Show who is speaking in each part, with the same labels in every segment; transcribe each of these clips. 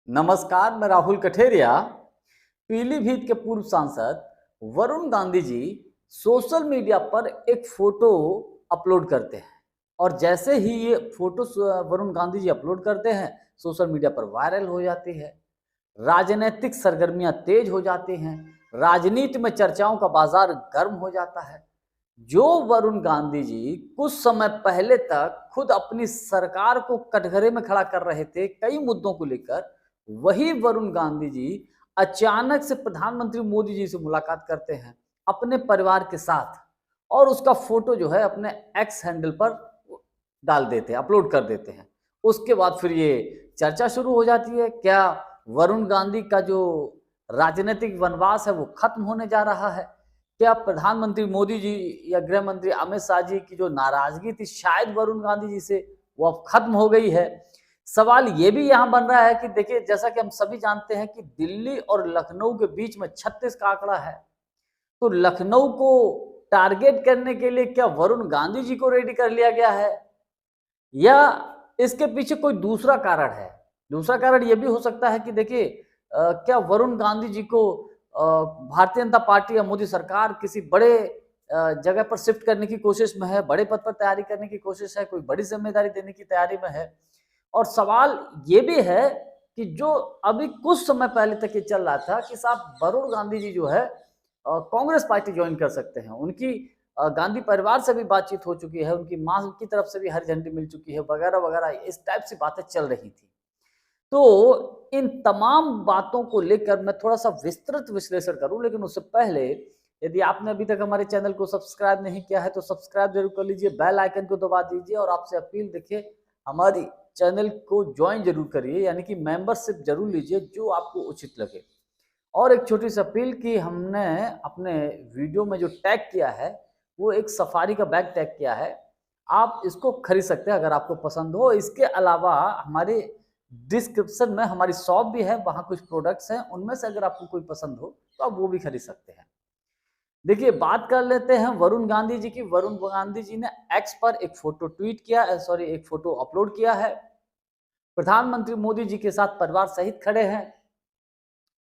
Speaker 1: नमस्कार, मैं राहुल कठेरिया। पीलीभीत के पूर्व सांसद वरुण गांधी जी सोशल मीडिया पर एक फोटो अपलोड करते हैं और जैसे ही ये फोटो वरुण गांधी जी अपलोड करते हैं सोशल मीडिया पर वायरल हो जाती है। राजनीतिक सरगर्मियां तेज हो जाती हैं, राजनीति में चर्चाओं का बाजार गर्म हो जाता है। जो वरुण गांधी जी कुछ समय पहले तक खुद अपनी सरकार को कटघरे में खड़ा कर रहे थे कई मुद्दों को लेकर, वही वरुण गांधी जी अचानक से प्रधानमंत्री मोदी जी से मुलाकात करते हैं अपने परिवार के साथ और उसका फोटो जो है अपने एक्स हैंडल पर डाल देते हैं, अपलोड कर देते हैं। उसके बाद फिर ये चर्चा शुरू हो जाती है, क्या वरुण गांधी का जो राजनीतिक वनवास है वो खत्म होने जा रहा है? क्या प्रधानमंत्री मोदी जी या गृह मंत्री अमित शाह जी की जो नाराजगी थी शायद वरुण गांधी जी से वो अब खत्म हो गई है? सवाल ये भी यहाँ बन रहा है कि देखिए, जैसा कि हम सभी जानते हैं कि दिल्ली और लखनऊ के बीच में 36 का आंकड़ा है। तो लखनऊ को टारगेट करने के लिए क्या वरुण गांधी जी को रेडी कर लिया गया है या इसके पीछे कोई दूसरा कारण है? दूसरा कारण यह भी हो सकता है कि देखिए, क्या वरुण गांधी जी को भारतीय जनता पार्टी या मोदी सरकार किसी बड़े जगह पर शिफ्ट करने की कोशिश में है, बड़े पद पर तैयारी करने की कोशिश है, कोई बड़ी जिम्मेदारी देने की तैयारी में है? और सवाल ये भी है कि जो अभी कुछ समय पहले तक ये चल रहा था कि साहब वरुण गांधी जी जो है कांग्रेस पार्टी ज्वाइन कर सकते हैं, उनकी गांधी परिवार से भी बातचीत हो चुकी है, उनकी मां की तरफ से भी हरी झंडी मिल चुकी है, वगैरह वगैरह, इस टाइप से बातें चल रही थी। तो इन तमाम बातों को लेकर मैं थोड़ा सा विस्तृत विश्लेषण करूं, लेकिन उससे पहले यदि आपने अभी तक हमारे चैनल को सब्सक्राइब नहीं किया है तो सब्सक्राइब जरूर कर लीजिए, बेल आइकन को दबा दीजिए और आपसे अपील, देखिए हमारी चैनल को ज्वाइन जरूर करिए, यानी कि मेंबरशिप जरूर लीजिए जो आपको उचित लगे। और एक छोटी सी अपील कि हमने अपने वीडियो में जो टैग किया है वो एक सफारी का बैग टैग किया है, आप इसको खरीद सकते हैं अगर आपको पसंद हो। इसके अलावा हमारे डिस्क्रिप्शन में हमारी शॉप भी है, वहां कुछ प्रोडक्ट्स हैं, उनमें से अगर आपको कोई पसंद हो तो आप वो भी खरीद सकते हैं। देखिए, बात कर लेते हैं वरुण गांधी जी की। वरुण गांधी जी ने एक्स पर एक फोटो ट्वीट किया, सॉरी एक फोटो अपलोड किया है। प्रधानमंत्री मोदी जी के साथ परिवार सहित खड़े हैं।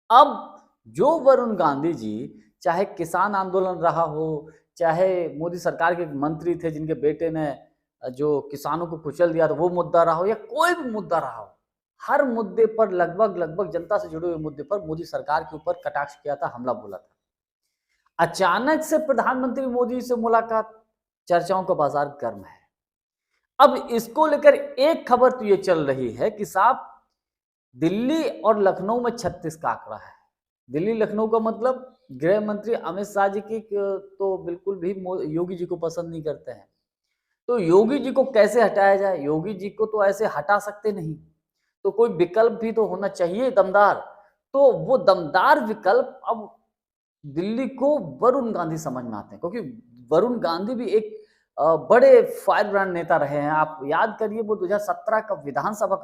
Speaker 1: अब जो वरुण गांधी जी, चाहे किसान आंदोलन रहा हो, चाहे मोदी सरकार के मंत्री थे जिनके बेटे ने जो किसानों को कुचल दिया था वो मुद्दा रहा हो, या कोई भी मुद्दा रहा हो, हर मुद्दे पर लगभग लगभग जनता से जुड़े हुए मुद्दे पर मोदी सरकार के ऊपर कटाक्ष किया था, हमला बोला था। अचानक से प्रधानमंत्री मोदी से मुलाकात, चर्चाओं का बाजार गर्म है। अब इसको लेकर एक खबर तो ये चल रही है कि साहब दिल्ली और लखनऊ में 36 का आंकड़ा है। दिल्ली लखनऊ का मतलब गृह मंत्री अमित शाह जी की तो बिल्कुल भी योगी जी को पसंद नहीं करते हैं। तो योगी जी को कैसे हटाया जाए? योगी जी को तो ऐसे हटा सकते नहीं, तो कोई विकल्प भी तो होना चाहिए दमदार। तो वो दमदार विकल्प अब दिल्ली को वरुण गांधी समझ में आते हैं, क्योंकि वरुण गांधी भी एक बड़े फायर ब्रांड नेता रहे हैं। आप याद करिए, वो 2017 का विधानसभा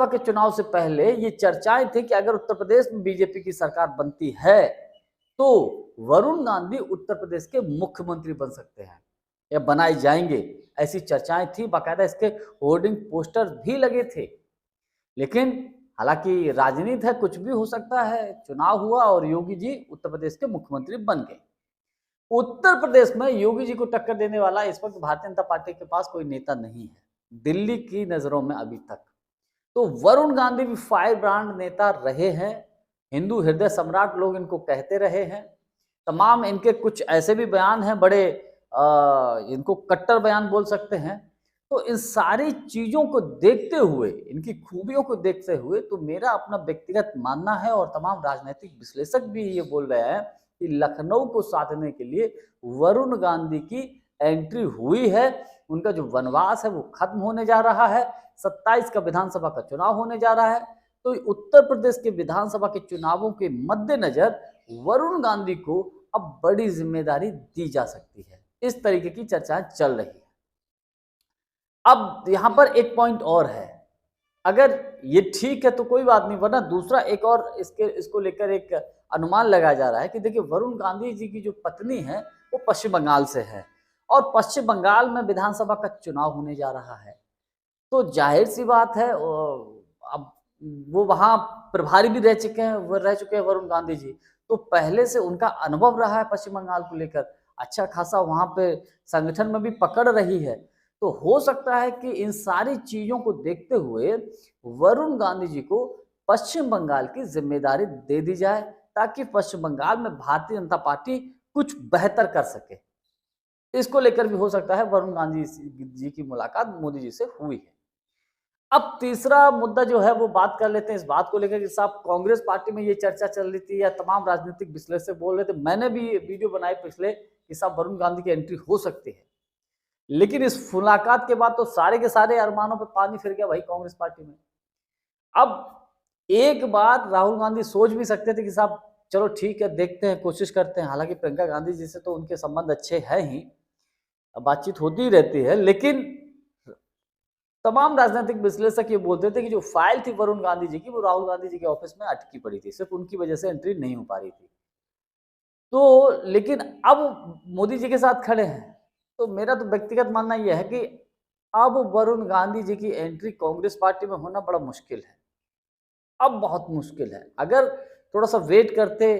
Speaker 1: के चुनाव से पहले ये चर्चाएं थी कि अगर उत्तर प्रदेश में बीजेपी की सरकार बनती है तो वरुण गांधी उत्तर प्रदेश के मुख्यमंत्री बन सकते हैं या बनाए जाएंगे, ऐसी चर्चाएं थी। बाकायदा इसके होर्डिंग पोस्टर भी लगे थे। लेकिन हालांकि राजनीति है, कुछ भी हो सकता है। चुनाव हुआ और योगी जी उत्तर प्रदेश के मुख्यमंत्री बन गए। उत्तर प्रदेश में योगी जी को टक्कर देने वाला इस वक्त भारतीय जनता पार्टी के पास कोई नेता नहीं है दिल्ली की नजरों में अभी तक। तो वरुण गांधी भी फायर ब्रांड नेता रहे हैं, हिंदू हृदय सम्राट लोग इनको कहते रहे हैं। तमाम इनके कुछ ऐसे भी बयान हैं, बड़े इनको कट्टर बयान बोल सकते हैं। तो इन सारी चीजों को देखते हुए, इनकी खूबियों को देखते हुए, तो मेरा अपना व्यक्तिगत मानना है और तमाम राजनीतिक विश्लेषक भी ये बोल रहे हैं कि लखनऊ को साधने के लिए वरुण गांधी की एंट्री हुई है। उनका जो वनवास है वो खत्म होने जा रहा है। 27 का विधानसभा का चुनाव होने जा रहा है। तो उत्तर प्रदेश के विधानसभा के चुनावों के मद्देनजर वरुण गांधी को अब बड़ी जिम्मेदारी दी जा सकती है, इस तरीके की चर्चाएं चल रही है। अब यहां पर एक पॉइंट और है, अगर ये ठीक है तो कोई बात नहीं, वरना दूसरा एक और इसको लेकर एक अनुमान लगाया जा रहा है कि देखिए, वरुण गांधी जी की जो पत्नी है वो पश्चिम बंगाल से है और पश्चिम बंगाल में विधानसभा का चुनाव होने जा रहा है। तो जाहिर सी बात है, अब वो वहाँ प्रभारी भी रह चुके हैं वरुण गांधी जी। तो पहले से उनका अनुभव रहा है पश्चिम बंगाल को लेकर, अच्छा खासा वहाँ पे संगठन में भी पकड़ रही है। तो हो सकता है कि इन सारी चीज़ों को देखते हुए वरुण गांधी जी को पश्चिम बंगाल की ज़िम्मेदारी दे दी जाए, ताकि पश्चिम बंगाल में भारतीय जनता पार्टी कुछ बेहतर कर सके। इसको लेकर भी हो सकता है वरुण गांधी जी की मुलाकात मोदी जी से हुई है। अब तीसरा मुद्दा जो है वो बात कर लेते हैं इस बात को लेकर कि साहब कांग्रेस पार्टी में ये चर्चा चल रही थी या तमाम राजनीतिक विश्लेषक बोल रहे थे, मैंने भी वीडियो बनाई पिछले कि साहब वरुण गांधी की एंट्री हो सकती है। लेकिन इस मुलाकात के बाद तो सारे के सारे अरमानों पे पानी फिर गया भाई कांग्रेस पार्टी में। अब एक बार राहुल गांधी सोच भी सकते थे कि साहब चलो ठीक है, देखते हैं, कोशिश करते हैं। हालांकि प्रियंका गांधी जी से तो उनके संबंध अच्छे हैं ही, बातचीत होती ही रहती है, लेकिन तमाम राजनीतिक विश्लेषक ये बोलते थे कि जो फाइल थी वरुण गांधी जी की वो राहुल गांधी जी के ऑफिस में अटकी पड़ी थी, सिर्फ उनकी वजह से एंट्री नहीं हो पा रही थी। तो लेकिन अब मोदी जी के साथ खड़े हैं, तो मेरा तो व्यक्तिगत मानना यह है कि अब वरुण गांधी जी की एंट्री कांग्रेस पार्टी में होना बड़ा मुश्किल है। अब बहुत मुश्किल है। अगर थोड़ा सा वेट करते,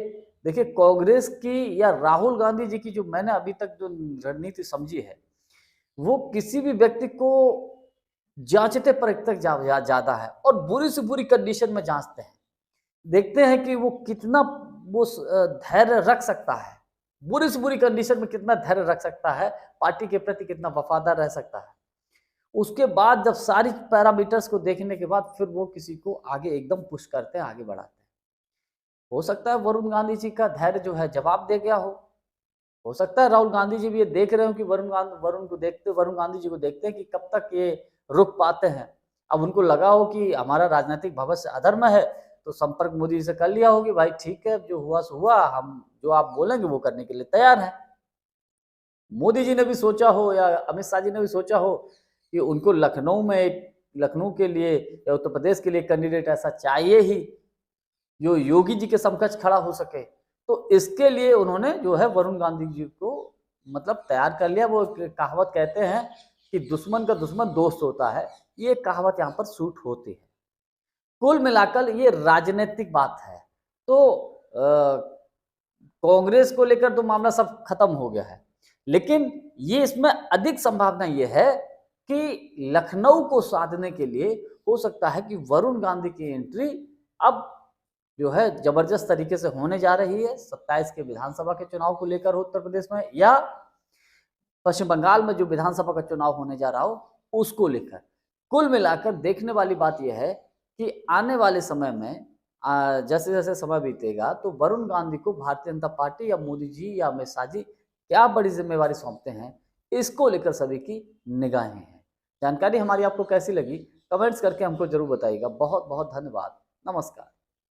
Speaker 1: देखिए कांग्रेस की या राहुल गांधी जी की जो मैंने अभी तक जो रणनीति समझी है, वो किसी भी व्यक्ति को जांचते परखते ज्यादा है और बुरी से बुरी कंडीशन में जांचते हैं, देखते हैं कि वो कितना वो धैर्य रख सकता है, बुरी से बुरी कंडीशन में कितना धैर्य रख सकता है, पार्टी के प्रति कितना वफादार रह सकता है। उसके बाद जब सारी पैरामीटर्स को देखने के बाद फिर वो किसी को आगे एकदम पुश करते हैं, आगे बढ़ाते हैं। हो सकता है वरुण गांधी जी का धैर्य जो है जवाब दे गया हो सकता है राहुल गांधी जी भी ये देख रहे हो कि वरुण गांधी जी को देखते हैं कि कब तक ये रुक पाते हैं। अब उनको लगा हो कि हमारा राजनीतिक भविष्य अधर में है, तो संपर्क मोदी जी से कर लिया हो कि भाई ठीक है, जो हुआ सो हुआ, हम जो आप बोलेंगे वो करने के लिए तैयार हैं। मोदी जी ने भी सोचा हो या अमित शाह जी ने भी सोचा हो कि उनको लखनऊ के लिए या उत्तर प्रदेश के लिए कैंडिडेट ऐसा चाहिए ही जो योगी जी के समकक्ष खड़ा हो सके। तो इसके लिए उन्होंने जो है वरुण गांधी जी को मतलब तैयार कर लिया। वो कहावत कहते हैं कि दुश्मन का दुश्मन दोस्त होता है, ये कहावत यहाँ पर सूट होती है। कुल मिलाकर ये राजनीतिक बात है। तो कांग्रेस को लेकर तो मामला सब खत्म हो गया है, लेकिन ये इसमें अधिक संभावना ये है कि लखनऊ को साधने के लिए हो सकता है कि वरुण गांधी की एंट्री अब जो है जबरदस्त तरीके से होने जा रही है 27 के विधानसभा के चुनाव को लेकर उत्तर प्रदेश में, या पश्चिम बंगाल में जो विधानसभा का चुनाव होने जा रहा हो उसको लेकर। कुल मिलाकर देखने वाली बात यह है कि आने वाले समय में जैसे जैसे समय बीतेगा तो वरुण गांधी को भारतीय जनता पार्टी या मोदी जी या अमित शाह जी क्या बड़ी जिम्मेवारी सौंपते हैं, इसको लेकर सभी की निगाहें हैं। जानकारी हमारी आपको कैसी लगी, कमेंट्स करके हमको जरूर बताइएगा। बहुत बहुत धन्यवाद। नमस्कार।